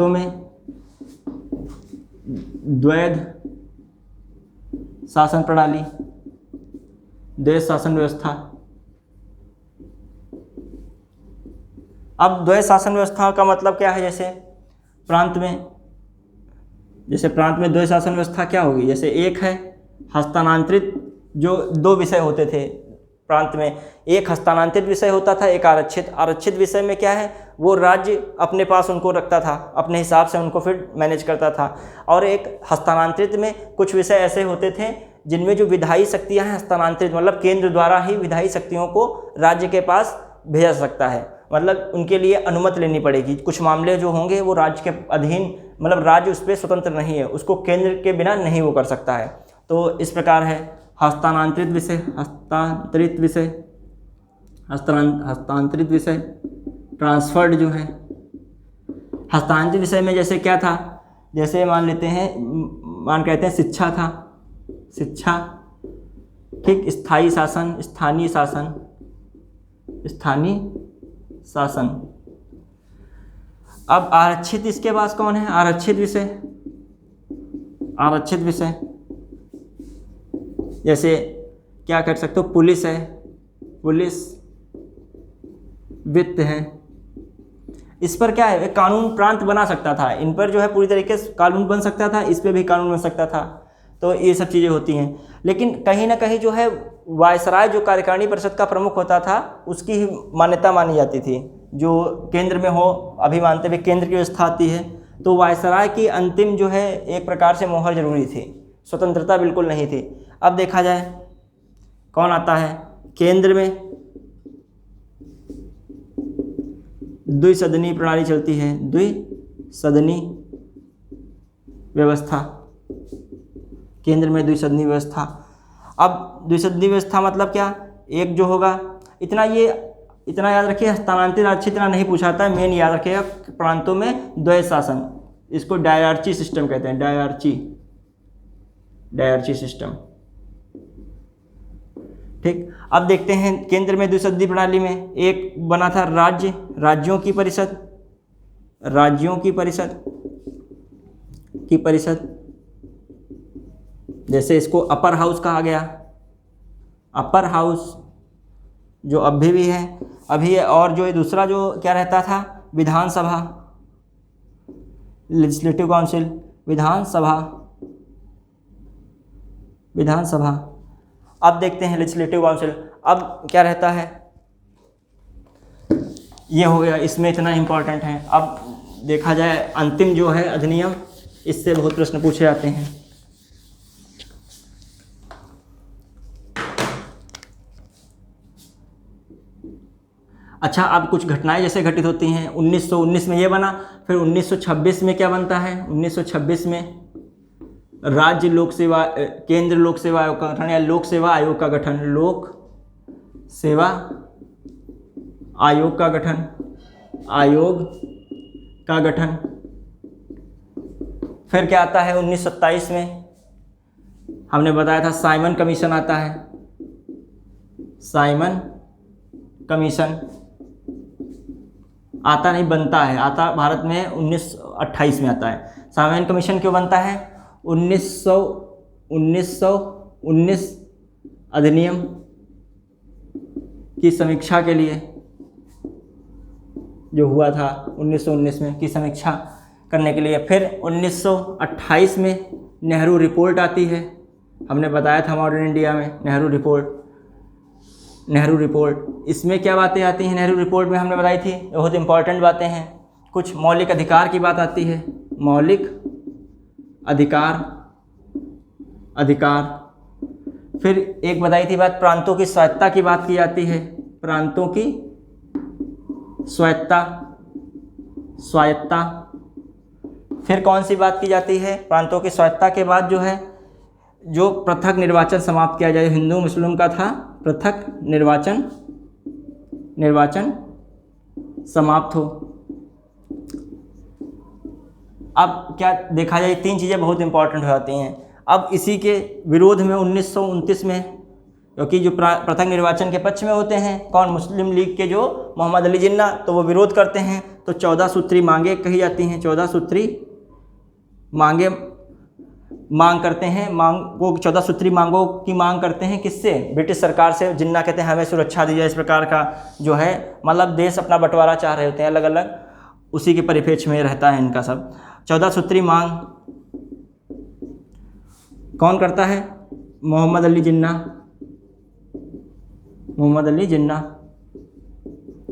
में द्वैध शासन प्रणाली, द्वैध शासन व्यवस्था। अब द्वैध शासन व्यवस्था का मतलब क्या है? जैसे प्रांत में द्वैध शासन व्यवस्था क्या होगी? जैसे एक है हस्तांतरित, जो दो विषय होते थे प्रांत में, एक हस्तांतरित विषय होता था, एक आरक्षित विषय में क्या है? वो राज्य अपने पास उनको रखता था, अपने हिसाब से उनको फिर मैनेज करता था। और एक हस्तांतरित में कुछ विषय ऐसे होते थे जिनमें जो विधायी शक्तियां हैं हस्तांतरित, मतलब केंद्र द्वारा ही विधायी शक्तियों को राज्य के पास भेजा सकता है। मतलब उनके लिए अनुमति लेनी पड़ेगी। कुछ मामले जो होंगे वो राज्य के अधीन, मतलब राज्य उस पर स्वतंत्र नहीं है, उसको केंद्र के बिना नहीं वो कर सकता है। तो इस प्रकार है हस्तांतरित विषय, हस्तांतरित विषय, ट्रांसफर्ड जो है। हस्तांतरित विषय में जैसे क्या था, जैसे मान लेते हैं, कहते हैं शिक्षा था, शिक्षा, ठीक, स्थायी शासन, स्थानीय शासन, स्थानीय शासन। अब आरक्षित, इसके पास कौन है, आरक्षित विषय, आरक्षित विषय जैसे क्या कर सकते हो, पुलिस है, पुलिस, वित्त है। इस पर क्या है, एक कानून प्रांत बना सकता था, इन पर जो है पूरी तरीके से कानून बन सकता था, इस पर भी कानून बन सकता था। तो ये सब चीज़ें होती हैं। लेकिन कहीं ना कहीं जो है वायसराय जो कार्यकारिणी परिषद का प्रमुख होता था, उसकी ही मान्यता मानी जाती थी। जो केंद्र में हो, अभी मानते हुए केंद्र की व्यवस्था आती है, तो वायसराय की अंतिम जो है एक प्रकार से मोहर जरूरी थी, स्वतंत्रता बिल्कुल नहीं थी। अब देखा जाए कौन आता है केंद्र में, द्विसदनीय प्रणाली चलती है, द्विसदनीय व्यवस्था, केंद्र में द्विसदनीय व्यवस्था। अब द्विसदनीय व्यवस्था मतलब क्या, एक जो होगा, इतना याद रखिए, हस्तांतरित आरक्षित इतना नहीं पूछा था, मेन याद रखिएगा प्रांतों में द्वय शासन, इसको डायरची सिस्टम कहते हैं, डायरची सिस्टम, ठीक। अब देखते हैं केंद्र में द्विसदनीय प्रणाली में एक बना था राज्यों की परिषद, जैसे इसको अपर हाउस कहा गया, अपर हाउस जो अभी भी है, अभी, और जो दूसरा जो क्या रहता था, विधानसभा, लेजिस्लेटिव काउंसिल, विधानसभा। अब देखते हैं लेजिस्लेटिव काउंसिल, अब क्या रहता है, ये हो गया, इसमें इतना इम्पोर्टेंट है। अब देखा जाए अंतिम जो है अधिनियम, इससे बहुत प्रश्न पूछे जाते हैं। अच्छा, अब कुछ घटनाएं जैसे घटित होती हैं, 1919 में ये बना, फिर 1926 में क्या बनता है, 1926 में राज्य लोक सेवा, केंद्र लोक सेवा आयोग का गठन, या लोक सेवा आयोग का गठन, लोक सेवा आयोग का गठन, फिर क्या आता है 1927 में, हमने बताया था साइमन कमीशन आता है, साइमन कमीशन आता नहीं, बनता है, आता भारत में 1928 में आता है। साइमन कमीशन क्यों बनता है, 1919 अधिनियम की समीक्षा के लिए जो हुआ था 1919 में, की समीक्षा करने के लिए। फिर 1928 में नेहरू रिपोर्ट आती है, हमने बताया था मॉडर्न इंडिया में नेहरू रिपोर्ट, इसमें क्या बातें आती हैं नेहरू रिपोर्ट में, हमने बताई थी, बहुत इंपॉर्टेंट बातें हैं। कुछ मौलिक अधिकार की बात आती है, मौलिक अधिकार। फिर एक बताई थी बात, प्रांतों की स्वायत्ता की बात की जाती है, प्रांतों की स्वायत्ता। फिर कौन सी बात की जाती है, प्रांतों की स्वायत्ता के बाद जो है, जो पृथक निर्वाचन समाप्त किया जाए, हिंदू मुस्लिम का था, पृथक निर्वाचन समाप्त हो। अब क्या देखा जाए, तीन चीज़ें बहुत इंपॉर्टेंट हो जाती हैं। अब इसी के विरोध में 1929 में, क्योंकि जो पृथक निर्वाचन के पक्ष में होते हैं कौन, मुस्लिम लीग के जो मोहम्मद अली जिन्ना, तो वो विरोध करते हैं, तो 14 सूत्री मांगे कही जाती हैं, 14 सूत्री मांग करते हैं, वो 14 सूत्री मांगों की मांग करते हैं, किससे, ब्रिटिश सरकार से। जिन्ना कहते हैं हमें सुरक्षा दी जाए, इस प्रकार का जो है, मतलब देश अपना बंटवारा चाह रहे होते हैं अलग अलग, उसी के परिप्रेक्ष्य में रहता है इनका सब। 14 सूत्री मांग कौन करता है, मोहम्मद अली जिन्ना।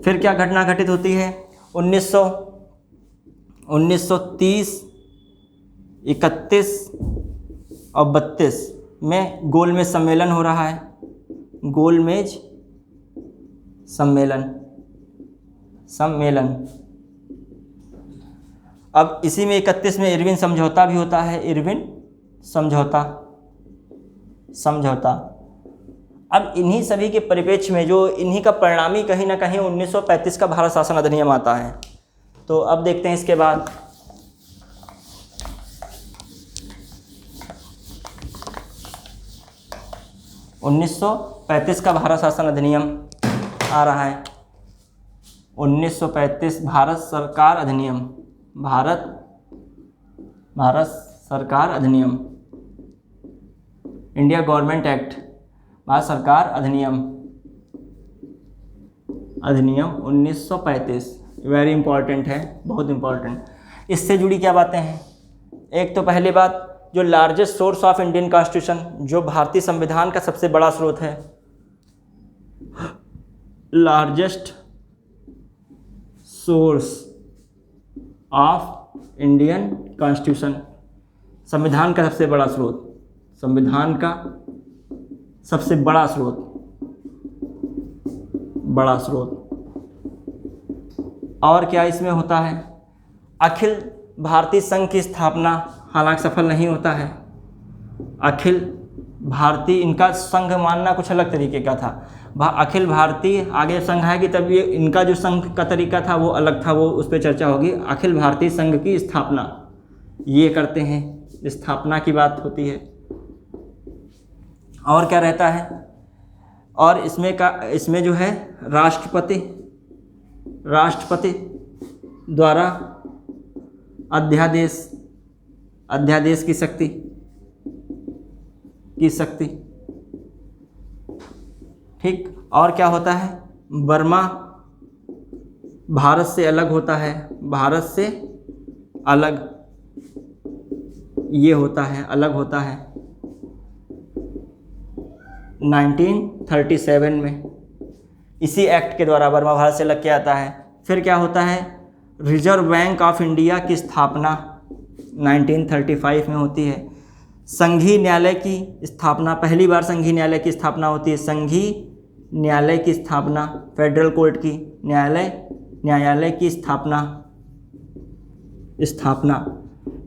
फिर क्या घटना घटित होती है, 1930, 31 और 32 में गोलमेज सम्मेलन हो रहा है, गोलमेज सम्मेलन। अब इसी में 31 में इरविन समझौता भी होता है, इरविन समझौता। अब इन्हीं सभी के परिप्रेक्ष्य में जो इन्हीं का परिणामी कहीं ना कहीं 1935 का भारत शासन अधिनियम आता है। तो अब देखते हैं इसके बाद 1935 का भारत शासन अधिनियम आ रहा है। 1935 भारत सरकार अधिनियम, भारत सरकार अधिनियम, इंडिया गवर्नमेंट एक्ट, भारत सरकार अधिनियम 1935 वेरी इंपॉर्टेंट है, बहुत इंपॉर्टेंट। इससे जुड़ी क्या बातें हैं? एक तो पहली बात, जो largest source of Indian constitution, जो भारतीय संविधान का सबसे बड़ा स्रोत है, largest source of Indian constitution, संविधान का सबसे बड़ा स्रोत, संविधान का सबसे बड़ा स्रोत। और क्या इसमें होता है? अखिल भारतीय संघ की स्थापना, हालांकि सफल नहीं होता है। अखिल भारतीय, इनका संघ मानना कुछ अलग तरीके का था। अखिल भारतीय, आगे संघ है कि तब ये इनका जो संघ का तरीका था वो अलग था, वो उस पर चर्चा होगी। अखिल भारतीय संघ की स्थापना ये करते हैं, स्थापना की बात होती है। और क्या रहता है? और इसमें जो है राष्ट्रपति द्वारा अध्यादेश की शक्ति ठीक। और क्या होता है? बर्मा भारत से अलग होता है, भारत से अलग ये होता है, अलग होता है 1937 में। इसी एक्ट के द्वारा बर्मा भारत से अलग किया जाता है। फिर क्या होता है? रिजर्व बैंक ऑफ इंडिया की स्थापना 1935 में होती है। संघीय न्यायालय की स्थापना, पहली बार संघीय न्यायालय की स्थापना होती है। संघीय न्यायालय की स्थापना, फेडरल कोर्ट की न्यायालय की स्थापना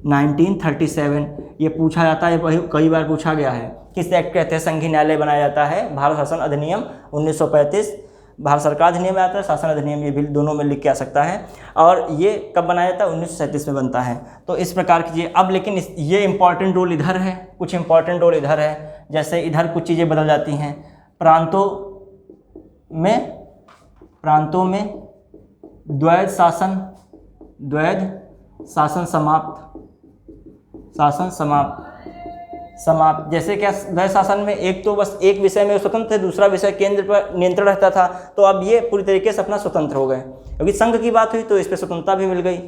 1937। ये पूछा जाता है, कई बार पूछा गया है, किस एक्ट कहते हैं संघीय न्यायालय बनाया जाता है? भारत शासन अधिनियम 1935, भारत सरकार अधिनियम आता है, शासन अधिनियम, ये भी दोनों में लिख के आ सकता है। और ये कब बनाया जाता है? 1937 में बनता है। तो इस प्रकार कीजिए। अब लेकिन ये इंपॉर्टेंट रोल इधर है, कुछ इंपॉर्टेंट रोल इधर है। जैसे इधर कुछ चीज़ें बदल जाती हैं। प्रांतों में द्वैध शासन समाप्त। जैसे क्या द्वैध शासन में एक तो बस एक विषय में स्वतंत्र थे, दूसरा विषय केंद्र पर नियंत्रण रहता था। तो अब ये पूरी तरीके से अपना स्वतंत्र हो गए, क्योंकि संघ की बात हुई तो इस पर स्वतंत्रता भी मिल गई।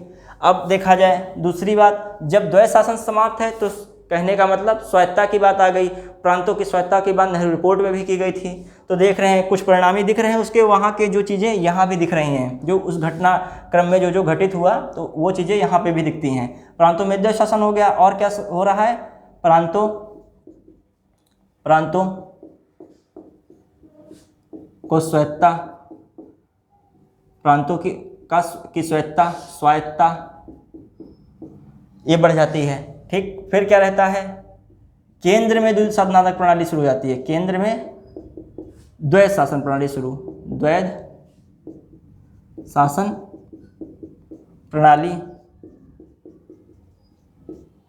अब देखा जाए दूसरी बात, जब द्वैध शासन समाप्त है तो कहने का मतलब स्वायत्ता की बात आ गई। प्रांतों की स्वायत्ता की बात नेहरू रिपोर्ट में भी की गई थी। तो देख रहे हैं कुछ परिणामी दिख रहे हैं उसके, वहाँ के जो चीज़ें यहाँ भी दिख रही हैं, जो उस घटना क्रम में जो घटित हुआ तो वो चीज़ें यहाँ पे भी दिखती हैं। प्रांतों में द्वैध शासन हो गया। और क्या हो रहा है? प्रांतों को स्वायत्ता, प्रांतों की स्वायत्ता ये बढ़ जाती है। ठीक। फिर क्या रहता है? केंद्र में द्वैध शासनात्मक प्रणाली शुरू हो जाती है। केंद्र में द्वैध शासन प्रणाली शुरू, द्वैध शासन प्रणाली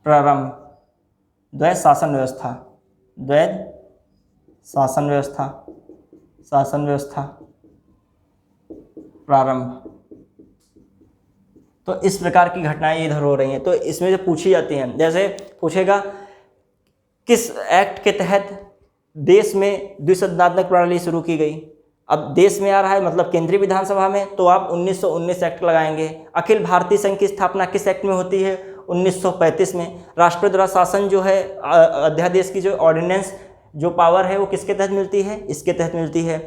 प्रारंभ, द्वैध शासन व्यवस्था प्रारंभ। तो इस प्रकार की घटनाएं इधर हो रही हैं। तो इसमें जो पूछी जाती हैं, जैसे पूछेगा किस एक्ट के तहत देश में द्विसदनात्मक प्रणाली शुरू की गई। अब देश में आ रहा है मतलब केंद्रीय विधानसभा में, तो आप 1919 एक्ट लगाएंगे। अखिल भारतीय संघ की स्थापना किस एक्ट में होती है? 1935 में। राष्ट्रपति द्वारा शासन जो है, अध्यादेश की जो ऑर्डिनेंस जो पावर है वो किसके तहत मिलती है? इसके तहत मिलती है।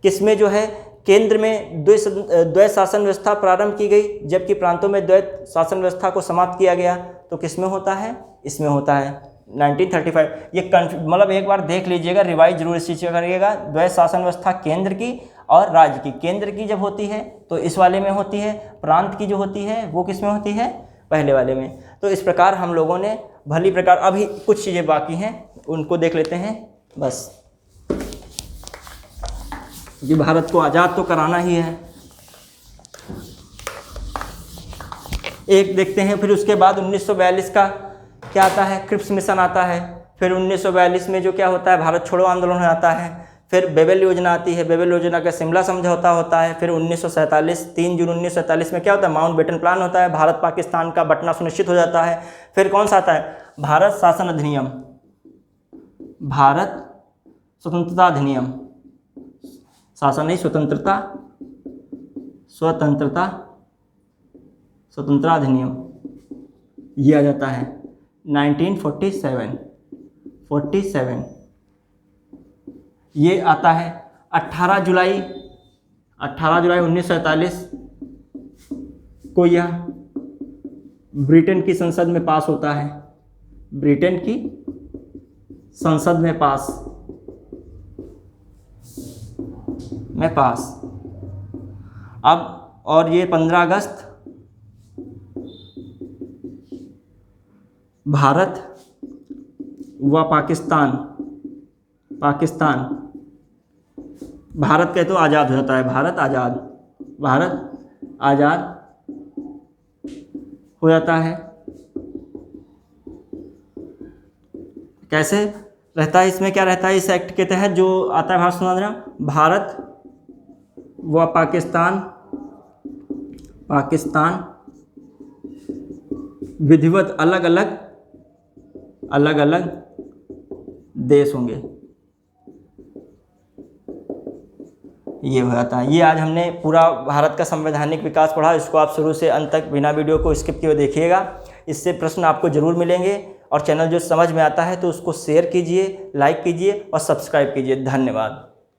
किसमें जो है केंद्र में द्वैध शासन व्यवस्था प्रारंभ की गई, जबकि प्रांतों में द्वैध शासन व्यवस्था को समाप्त किया गया। तो किसमें होता है? इसमें होता है 1935। ये मतलब एक बार देख लीजिएगा, रिवाइज जरूर इस चीज़ का करिएगा। द्वैध शासन व्यवस्था केंद्र की और राज्य की, केंद्र की जब होती है तो इस वाले में होती है, प्रांत की जो होती है वो किस में होती है, पहले वाले में। तो इस प्रकार हम लोगों ने भली प्रकार, अभी कुछ चीज़ें बाकी हैं उनको देख लेते हैं बस, क्योंकि भारत को आज़ाद तो कराना ही है। एक देखते हैं, फिर उसके बाद 1942 का क्या आता है, क्रिप्स मिशन आता है। फिर 1942 में जो क्या होता है, भारत छोड़ो आंदोलन आता है। फिर बेबल योजना आती है, बेबल योजना का शिमला समझौता होता है। फिर 1947 3 जून 1947 में क्या होता है, माउंटबेटन प्लान होता है, भारत पाकिस्तान का बंटना सुनिश्चित हो जाता है। फिर कौन सा आता है, भारत शासन अधिनियम, भारत स्वतंत्रता अधिनियम, शासन नहीं स्वतंत्रता, स्वतंत्रता अधिनियम, ये आ जाता है 1947। ये आता है 18 जुलाई 1947 को यह ब्रिटेन की संसद में पास होता है, ब्रिटेन की संसद में पास। अब और ये 15 अगस्त भारत व पाकिस्तान, भारत कहे तो आज़ाद हो जाता है, भारत आज़ाद हो जाता है। कैसे रहता है, इसमें क्या रहता है, इस एक्ट के तहत जो आता है भारत स्वतंत्र, भारत व पाकिस्तान विधिवत अलग अलग देश होंगे, ये हो जाता है। ये आज हमने पूरा भारत का संवैधानिक विकास पढ़ा। इसको आप शुरू से अंत तक बिना वीडियो को स्किप किए देखिएगा, इससे प्रश्न आपको जरूर मिलेंगे। और चैनल जो समझ में आता है तो उसको शेयर कीजिए, लाइक कीजिए और सब्सक्राइब कीजिए। धन्यवाद।